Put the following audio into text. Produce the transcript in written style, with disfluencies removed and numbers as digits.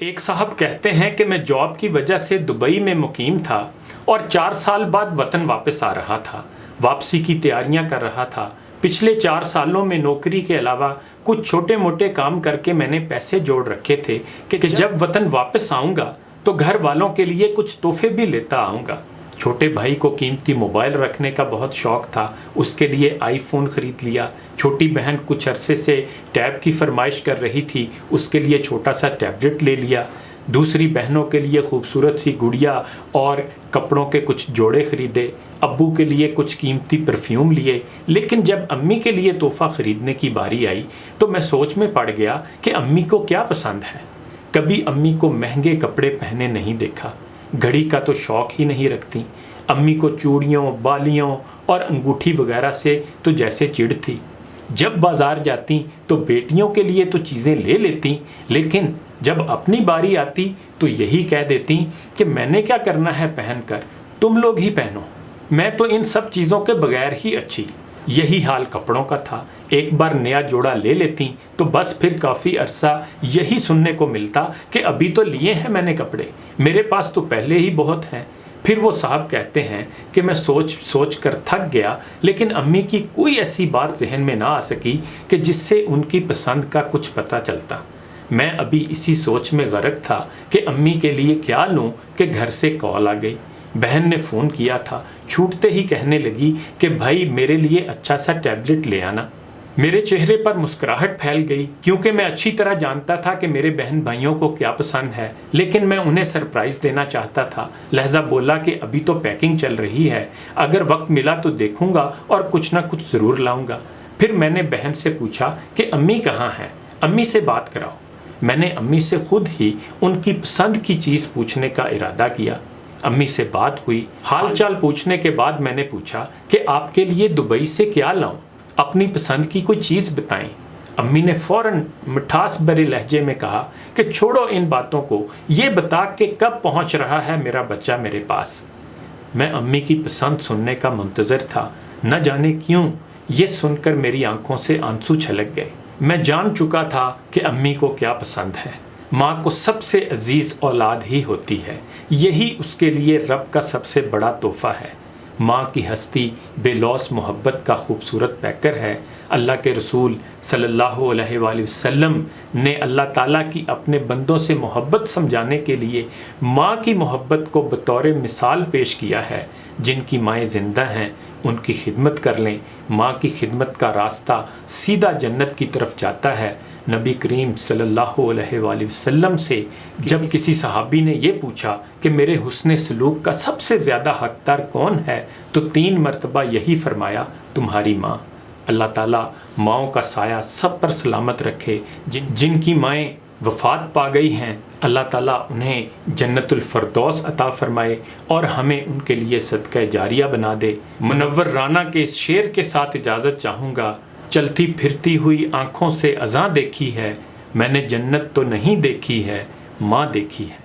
ایک صاحب کہتے ہیں کہ میں جاب کی وجہ سے دبئی میں مقیم تھا اور 4 سال بعد وطن واپس آ رہا تھا۔ واپسی کی تیاریاں کر رہا تھا۔ پچھلے 4 سالوں میں نوکری کے علاوہ کچھ چھوٹے موٹے کام کر کے میں نے پیسے جوڑ رکھے تھے کہ جب وطن واپس آؤں گا تو گھر والوں کے لیے کچھ تحفے بھی لیتا آؤں گا۔ چھوٹے بھائی کو قیمتی موبائل رکھنے کا بہت شوق تھا، اس کے لیے آئی فون خرید لیا۔ چھوٹی بہن کچھ عرصے سے ٹیب کی فرمائش کر رہی تھی، اس کے لیے چھوٹا سا ٹیبلٹ لے لیا۔ دوسری بہنوں کے لیے خوبصورت سی گڑیا اور کپڑوں کے کچھ جوڑے خریدے۔ ابو کے لیے کچھ قیمتی پرفیوم لیے۔ لیکن جب امی کے لیے تحفہ خریدنے کی باری آئی تو میں سوچ میں پڑ گیا کہ امی کو کیا پسند ہے۔ کبھی امی کو مہنگے کپڑے پہنے نہیں دیکھا، گھڑی کا تو شوق ہی نہیں رکھتی۔ امی کو چوڑیوں، بالیوں اور انگوٹھی وغیرہ سے تو جیسے چڑ تھی۔ جب بازار جاتی تو بیٹیوں کے لیے تو چیزیں لے لیتی، لیکن جب اپنی باری آتی تو یہی کہہ دیتی کہ میں نے کیا کرنا ہے پہن کر، تم لوگ ہی پہنو، میں تو ان سب چیزوں کے بغیر ہی اچھی۔ یہی حال کپڑوں کا تھا۔ ایک بار نیا جوڑا لے لیتی تو بس پھر کافی عرصہ یہی سننے کو ملتا کہ ابھی تو لیے ہیں میں نے کپڑے، میرے پاس تو پہلے ہی بہت ہیں۔ پھر وہ صاحب کہتے ہیں کہ میں سوچ کر تھک گیا، لیکن امی کی کوئی ایسی بات ذہن میں نہ آ سکی کہ جس سے ان کی پسند کا کچھ پتہ چلتا۔ میں ابھی اسی سوچ میں غرق تھا کہ امی کے لیے کیا لوں کہ گھر سے کال آ گئی۔ بہن نے فون کیا تھا، چھوٹتے ہی کہنے لگی کہ بھائی میرے لیے اچھا سا ٹیبلٹ لے آنا۔ میرے چہرے پر مسکراہٹ پھیل گئی، کیونکہ میں اچھی طرح جانتا تھا کہ میرے بہن بھائیوں کو کیا پسند ہے، لیکن میں انہیں سرپرائز دینا چاہتا تھا۔ لہذا بولا کہ ابھی تو پیکنگ چل رہی ہے، اگر وقت ملا تو دیکھوں گا اور کچھ نہ کچھ ضرور لاؤں گا۔ پھر میں نے بہن سے پوچھا کہ امی کہاں ہیں، امی سے بات کراؤ۔ میں نے امی سے خود ہی ان کی پسند کی چیز پوچھنے کا ارادہ کیا۔ امی سے بات ہوئی، حال چال پوچھنے کے بعد میں نے پوچھا کہ آپ کے لیے دبئی سے کیا لاؤں، اپنی پسند کی کوئی چیز بتائیں۔ امی نے فوراً مٹھاس بھرے لہجے میں کہا کہ چھوڑو ان باتوں کو، یہ بتا کہ کب پہنچ رہا ہے میرا بچہ میرے پاس۔ میں امی کی پسند سننے کا منتظر تھا، نہ جانے کیوں یہ سن کر میری آنکھوں سے آنسو چھلک گئے۔ میں جان چکا تھا کہ امی کو کیا پسند ہے۔ ماں کو سب سے عزیز اولاد ہی ہوتی ہے، یہی اس کے لیے رب کا سب سے بڑا تحفہ ہے۔ ماں کی ہستی بے لوث محبت کا خوبصورت پیکر ہے۔ اللہ کے رسول صلی اللہ علیہ وآلہ وسلم نے اللہ تعالیٰ کی اپنے بندوں سے محبت سمجھانے کے لیے ماں کی محبت کو بطور مثال پیش کیا ہے۔ جن کی مائیں زندہ ہیں ان کی خدمت کر لیں، ماں کی خدمت کا راستہ سیدھا جنت کی طرف جاتا ہے۔ نبی کریم صلی اللہ علیہ وآلہ وسلم سے جب کسی صحابی نے یہ پوچھا کہ میرے حسن سلوک کا سب سے زیادہ حقدار کون ہے تو 3 مرتبہ یہی فرمایا، تمہاری ماں۔ اللہ تعالیٰ ماؤں کا سایہ سب پر سلامت رکھے۔ جن کی مائیں وفات پا گئی ہیں، اللہ تعالیٰ انہیں جنت الفردوس عطا فرمائے اور ہمیں ان کے لیے صدقہ جاریہ بنا دے۔ منور رانا کے اس شعر کے ساتھ اجازت چاہوں گا۔ چلتی پھرتی ہوئی آنکھوں سے اذاں دیکھی ہے، میں نے جنت تو نہیں دیکھی ہے، ماں دیکھی ہے۔